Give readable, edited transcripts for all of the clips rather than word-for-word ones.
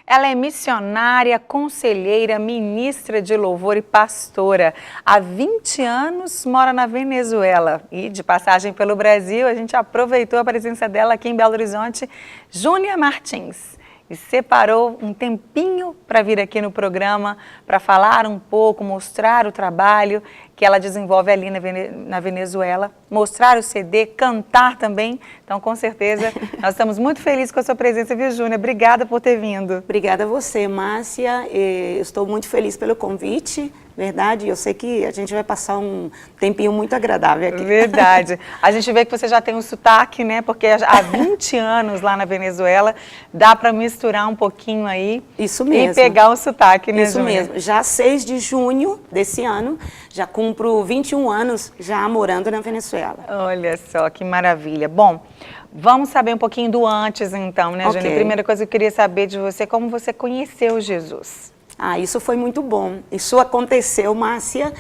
Ela é missionária, conselheira, ministra de louvor e pastora. Há 20 anos mora na Venezuela e de passagem pelo Brasil, a gente aproveitou a presença dela aqui em Belo Horizonte, Júnia Martins. E separou um tempinho para vir aqui no programa, para falar um pouco, mostrar o trabalho que ela desenvolve ali na Venezuela, mostrar o CD, cantar também. Então, com certeza, nós estamos muito felizes com a sua presença, viu, Júnia? Obrigada por ter vindo. Obrigada a você, Márcia. Eu estou muito feliz pelo convite, verdade. Eu sei que a gente vai passar um tempinho muito agradável aqui. Verdade. A gente vê que você já tem um sotaque, né? Porque há 20 anos lá na Venezuela, dá para misturar um pouquinho aí. Isso mesmo. E pegar o sotaque, né, Isso Júnia? mesmo. Já 6 de junho desse ano, já cumpro 21 anos já morando na Venezuela. Olha só, que maravilha. Bom, vamos saber um pouquinho do antes então, né, Júnia? Ok. A primeira coisa que eu queria saber de você, como você conheceu Jesus? Isso foi muito bom. Isso aconteceu, Márcia,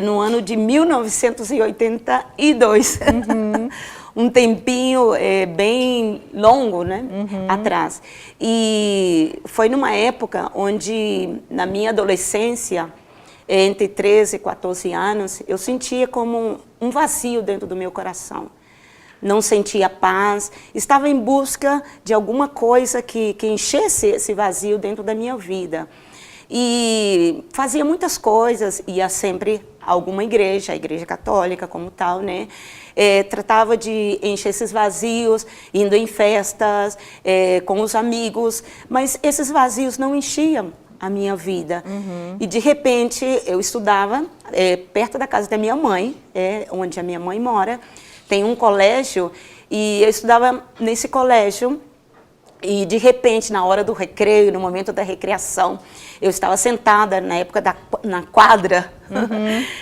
no ano de 1982. Um tempinho bem longo, né, atrás. E foi numa época onde, na minha adolescência, entre 13 e 14 anos, eu sentia como um vazio dentro do meu coração. Não sentia paz, estava em busca de alguma coisa que enchesse esse vazio dentro da minha vida. E fazia muitas coisas, ia sempre a alguma igreja, a igreja católica como tal, né? Tratava de encher esses vazios, indo em festas, com os amigos, mas esses vazios não enchiam a minha vida. E de repente eu estudava perto da casa da minha mãe, onde a minha mãe mora, tem um colégio, e eu estudava nesse colégio. E de repente, na hora do recreio, no momento da recreação, eu estava sentada na época na quadra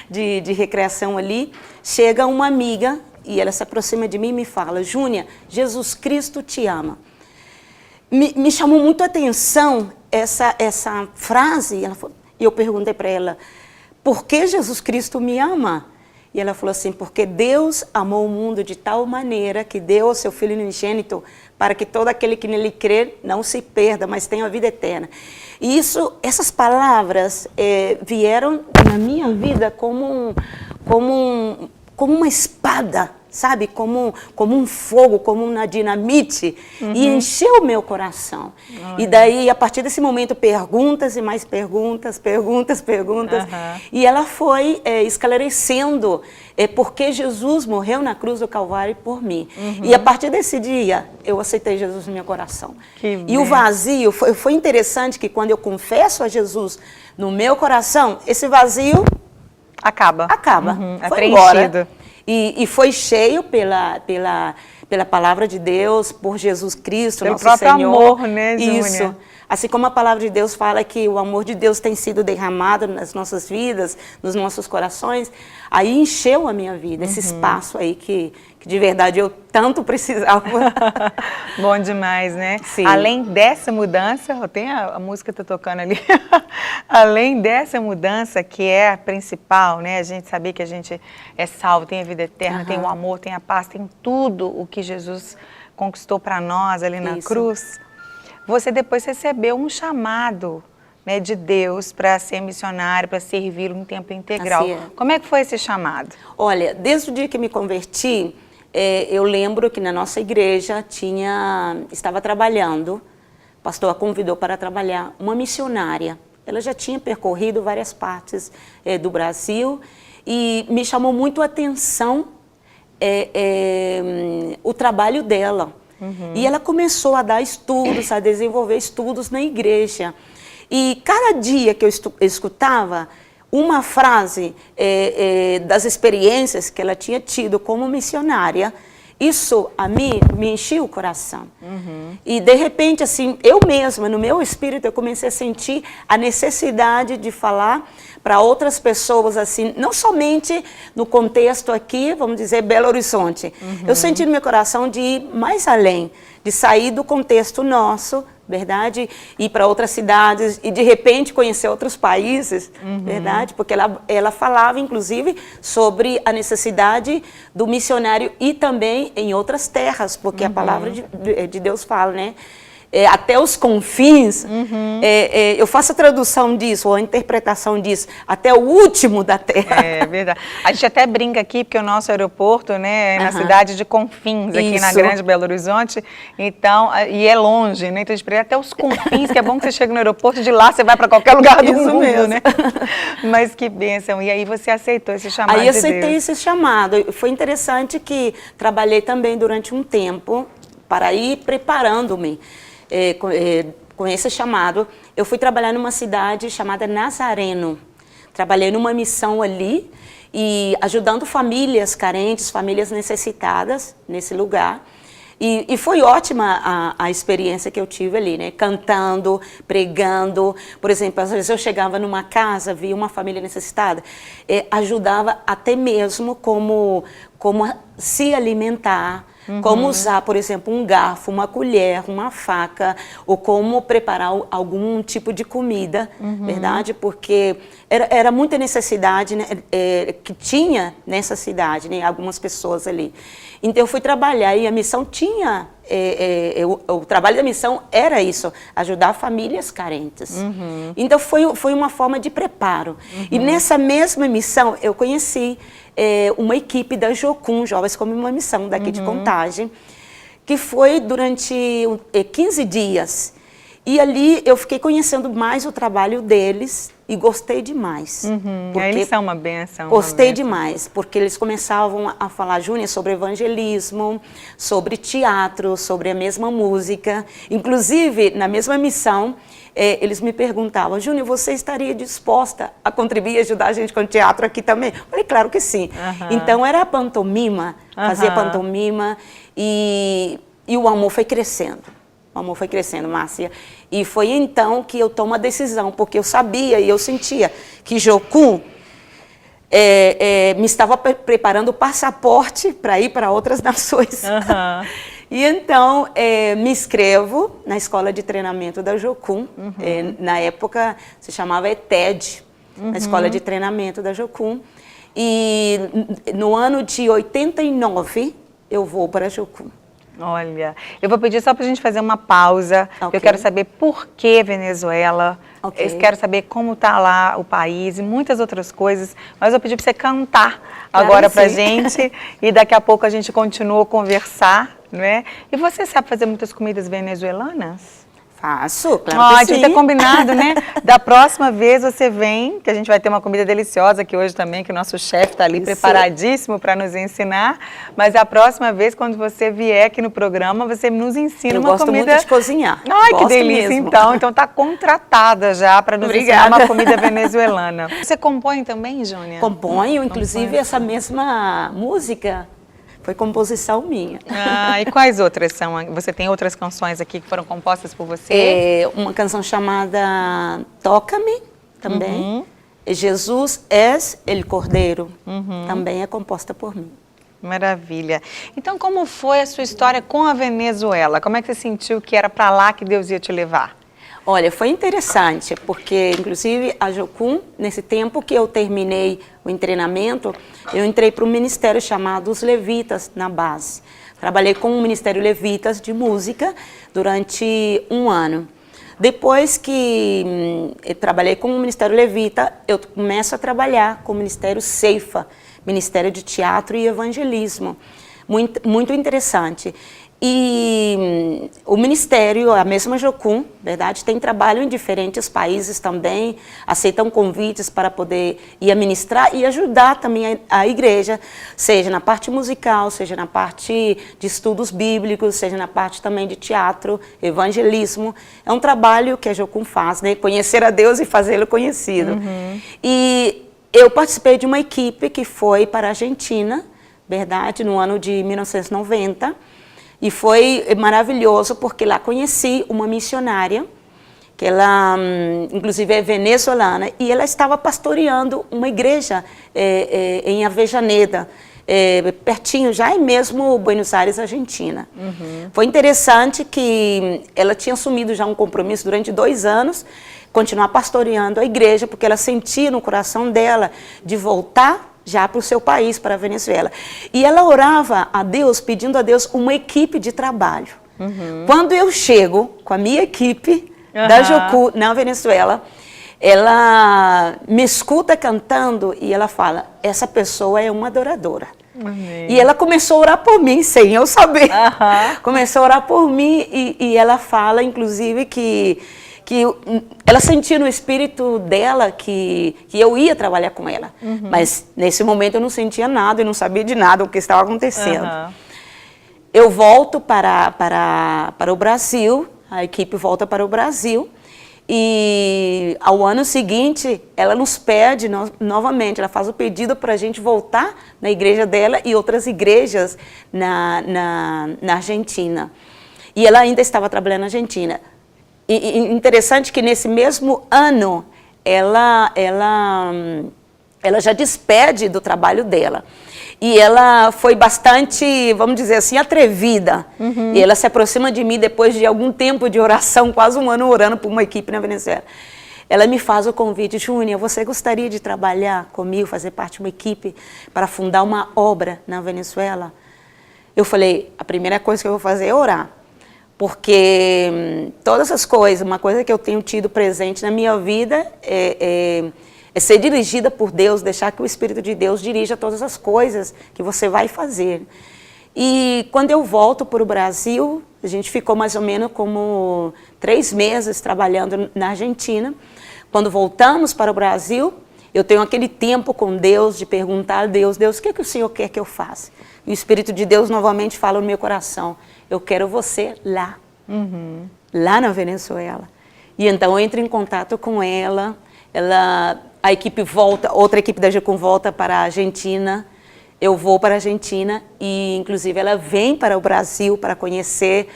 de recreação ali, chega uma amiga e ela se aproxima de mim e me fala: Júnia, Jesus Cristo te ama. Me chamou muito a atenção essa frase, e eu perguntei para ela: por que Jesus Cristo me ama? E ela falou assim: porque Deus amou o mundo de tal maneira que deu ao seu Filho unigênito para que todo aquele que nele crê não se perda, mas tenha a vida eterna. E essas palavras vieram na minha vida como uma espada, sabe? Como um fogo, como uma dinamite, e encheu o meu coração. E daí, a partir desse momento, perguntas e mais perguntas, e ela foi esclarecendo porque Jesus morreu na cruz do Calvário por mim. E a partir desse dia, eu aceitei Jesus no meu coração. E o vazio, foi interessante que quando eu confesso a Jesus no meu coração, esse vazio acaba. Foi embora. E foi cheio pela palavra de Deus, por Jesus Cristo, pelo nosso próprio Senhor. Amor, né, Júnia? Isso. Assim como a palavra de Deus fala que o amor de Deus tem sido derramado nas nossas vidas, nos nossos corações, aí encheu a minha vida, esse espaço aí que de verdade eu tanto precisava. Bom demais, né? Sim. Além dessa mudança, tem a música que tá tocando ali, além dessa mudança que é a principal, né? A gente saber que a gente é salvo, tem a vida eterna, tem o amor, tem a paz, tem tudo o que Jesus conquistou para nós ali na cruz. Você depois recebeu um chamado, né, de Deus para ser missionário, para servir em tempo integral. Assim é. Como é que foi esse chamado? Olha, desde o dia que me converti, eu lembro que na nossa igreja estava trabalhando, o pastor a convidou para trabalhar uma missionária. Ela já tinha percorrido várias partes do Brasil e me chamou muito a atenção o trabalho dela. E ela começou a dar estudos, a desenvolver estudos na igreja. E cada dia que eu escutava uma frase das experiências que ela tinha tido como missionária, isso a mim me enchia o coração. E de repente, assim, eu mesma, no meu espírito, eu comecei a sentir a necessidade de falar para outras pessoas, assim, não somente no contexto aqui, vamos dizer, Belo Horizonte. Eu senti no meu coração de ir mais além, de sair do contexto nosso, verdade? Ir para outras cidades e de repente conhecer outros países, verdade? Porque ela falava, inclusive, sobre a necessidade do missionário e também em outras terras, porque a palavra de Deus fala, né? até os confins, eu faço a tradução disso, ou a interpretação disso, até o último da terra. É verdade. A gente até brinca aqui, porque o nosso aeroporto, né, é na cidade de Confins, aqui na Grande Belo Horizonte, então, e é longe, né, então a gente precisa até os confins, que é bom que você chega no aeroporto, de lá você vai para qualquer lugar do mundo, mesmo. Né? Mas que bênção, e aí você aceitou esse chamado de Deus? Aí aceitei esse chamado, foi interessante que trabalhei também durante um tempo, para ir preparando-me, com esse chamado, eu fui trabalhar numa cidade chamada Nazareno. Trabalhei numa missão ali e ajudando famílias carentes, famílias necessitadas nesse lugar. E foi ótima a experiência que eu tive ali, né? Cantando, pregando. Por exemplo, às vezes eu chegava numa casa, via uma família necessitada, ajudava até mesmo como se alimentar, como usar, por exemplo, um garfo, uma colher, uma faca, ou como preparar algum tipo de comida, verdade? Porque era muita necessidade, né, que tinha nessa cidade, né, algumas pessoas ali. Então eu fui trabalhar e a missão tinha, o trabalho da missão era isso, ajudar famílias carentes. Então foi uma forma de preparo. E nessa mesma missão eu conheci uma equipe da Jocum, Jovens como uma Missão, daqui de Contagem, que foi durante 15 dias. E ali eu fiquei conhecendo mais o trabalho deles e gostei demais. Eles são uma bênção. Gostei demais, porque eles começavam a falar, Júnior, sobre evangelismo, sobre teatro, sobre a mesma música. Inclusive, na mesma missão, eles me perguntavam, Júnior, você estaria disposta a contribuir e ajudar a gente com o teatro aqui também? Eu falei, claro que sim. Então era a pantomima, fazia pantomima e o amor foi crescendo. O amor foi crescendo, Márcia. E foi então que eu tomo a decisão, porque eu sabia e eu sentia que Jocum me estava preparando o passaporte para ir para outras nações. E então me inscrevo na escola de treinamento da Jocum. Na época se chamava ETED, na escola de treinamento da Jocum. E no ano de 89 eu vou para a Jocum. Olha, eu vou pedir só para a gente fazer uma pausa. Eu quero saber por que Venezuela, eu quero saber como está lá o país e muitas outras coisas. Mas eu vou pedir para você cantar agora para a gente e daqui a pouco a gente continua a conversar, né? E você sabe fazer muitas comidas venezuelanas? Faço, claro que sim. A gente ter combinado, né? Da próxima vez você vem, que a gente vai ter uma comida deliciosa aqui hoje também, que o nosso chefe está ali preparadíssimo para nos ensinar. Mas a próxima vez, quando você vier aqui no programa, você nos ensina uma comida... Eu gosto muito de cozinhar. Ai, que delícia, então. Então tá contratada já para nos ensinar uma comida venezuelana. Você compõe também, Júnior? Componho, inclusive essa mesma música foi composição minha. E quais outras são? Você tem outras canções aqui que foram compostas por você? Uma canção chamada Toca-me, também. Jesus és el Cordeiro, também é composta por mim. Maravilha. Então, como foi a sua história com a Venezuela? Como é que você sentiu que era para lá que Deus ia te levar? Olha, foi interessante, porque, inclusive, a Jocum, nesse tempo que eu terminei o treinamento, eu entrei para um ministério chamado Os Levitas, na base. Trabalhei com o Ministério Levitas de Música durante 1 ano. Depois que eu trabalhei com o Ministério Levita, eu começo a trabalhar com o Ministério Ceifa, Ministério de Teatro e Evangelismo. Muito interessante. E o Ministério, a mesma Jocum, verdade, tem trabalho em diferentes países também, aceitam convites para poder ir ministrar e ajudar também a igreja, seja na parte musical, seja na parte de estudos bíblicos, seja na parte também de teatro, evangelismo. É um trabalho que a Jocum faz, né? Conhecer a Deus e fazê-lo conhecido. E eu participei de uma equipe que foi para a Argentina, verdade, no ano de 1990, e foi maravilhoso porque lá conheci uma missionária, que ela inclusive é venezuelana, e ela estava pastoreando uma igreja em Avejaneda, pertinho, já em mesmo Buenos Aires, Argentina. Foi interessante que ela tinha assumido já um compromisso durante 2 anos, continuar pastoreando a igreja, porque ela sentia no coração dela de voltar já para o seu país, para a Venezuela. E ela orava a Deus, pedindo a Deus uma equipe de trabalho. Quando eu chego com a minha equipe da Jocu na Venezuela, ela me escuta cantando e ela fala, essa pessoa é uma adoradora. E ela começou a orar por mim, sem eu saber. Começou a orar por mim e ela fala, inclusive, que ela sentia no espírito dela que eu ia trabalhar com ela. Mas nesse momento eu não sentia nada, eu não sabia de nada o que estava acontecendo. Eu volto para o Brasil, a equipe volta para o Brasil. E ao ano seguinte, ela nos pede novamente, ela faz o pedido para a gente voltar na igreja dela e outras igrejas na Argentina. E ela ainda estava trabalhando na Argentina. E interessante que nesse mesmo ano, ela já despede do trabalho dela. E ela foi bastante, vamos dizer assim, atrevida. E ela se aproxima de mim depois de algum tempo de oração, quase um ano orando por uma equipe na Venezuela. Ela me faz o convite, Júnior, você gostaria de trabalhar comigo, fazer parte de uma equipe para fundar uma obra na Venezuela? Eu falei, a primeira coisa que eu vou fazer é orar. Porque todas essas coisas, uma coisa que eu tenho tido presente na minha vida é ser dirigida por Deus, deixar que o Espírito de Deus dirija todas as coisas que você vai fazer. E quando eu volto para o Brasil, a gente ficou mais ou menos como 3 meses trabalhando na Argentina. Quando voltamos para o Brasil, eu tenho aquele tempo com Deus de perguntar a Deus, Deus, o que o Senhor quer que eu faça? E o Espírito de Deus novamente fala no meu coração, eu quero você lá, lá na Venezuela. E então eu entro em contato com ela, a equipe volta, outra equipe da Jocum volta para a Argentina, eu vou para a Argentina e inclusive ela vem para o Brasil para conhecer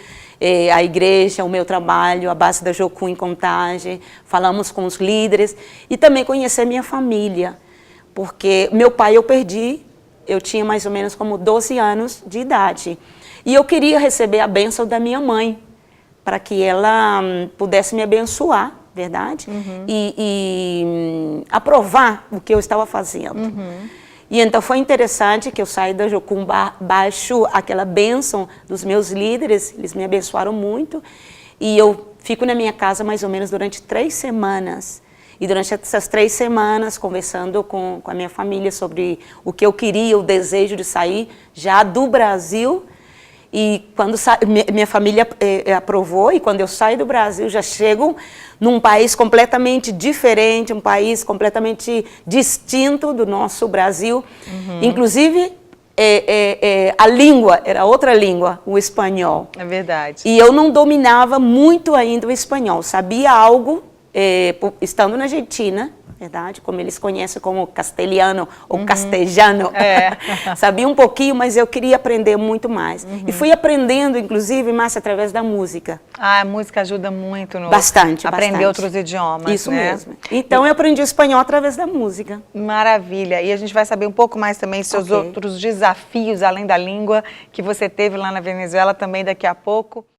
a igreja, o meu trabalho, a base da Jocum em Contagem, falamos com os líderes e também conhecer minha família, porque meu pai eu perdi, eu tinha mais ou menos como 12 anos de idade e eu queria receber a bênção da minha mãe, para que ela pudesse me abençoar, verdade? E aprovar o que eu estava fazendo. E então foi interessante que eu saí da Jocum baixo aquela bênção dos meus líderes, eles me abençoaram muito, e eu fico na minha casa mais ou menos durante 3 semanas. E durante essas 3 semanas, conversando com a minha família sobre o que eu queria, o desejo de sair já do Brasil. E quando minha família aprovou, e quando eu saio do Brasil, já chego num país completamente diferente, um país completamente distinto do nosso Brasil. Inclusive, a língua era outra língua, o espanhol. É verdade. E eu não dominava muito ainda o espanhol, sabia algo, estando na Argentina, verdade? Como eles conhecem como castelhano ou castelhano. Sabia um pouquinho, mas eu queria aprender muito mais. E fui aprendendo, inclusive, mais através da música. A música ajuda muito no bastante. outros idiomas, Isso né? mesmo. Então eu aprendi o espanhol através da música. Maravilha. E a gente vai saber um pouco mais também seus outros desafios, além da língua, que você teve lá na Venezuela também daqui a pouco.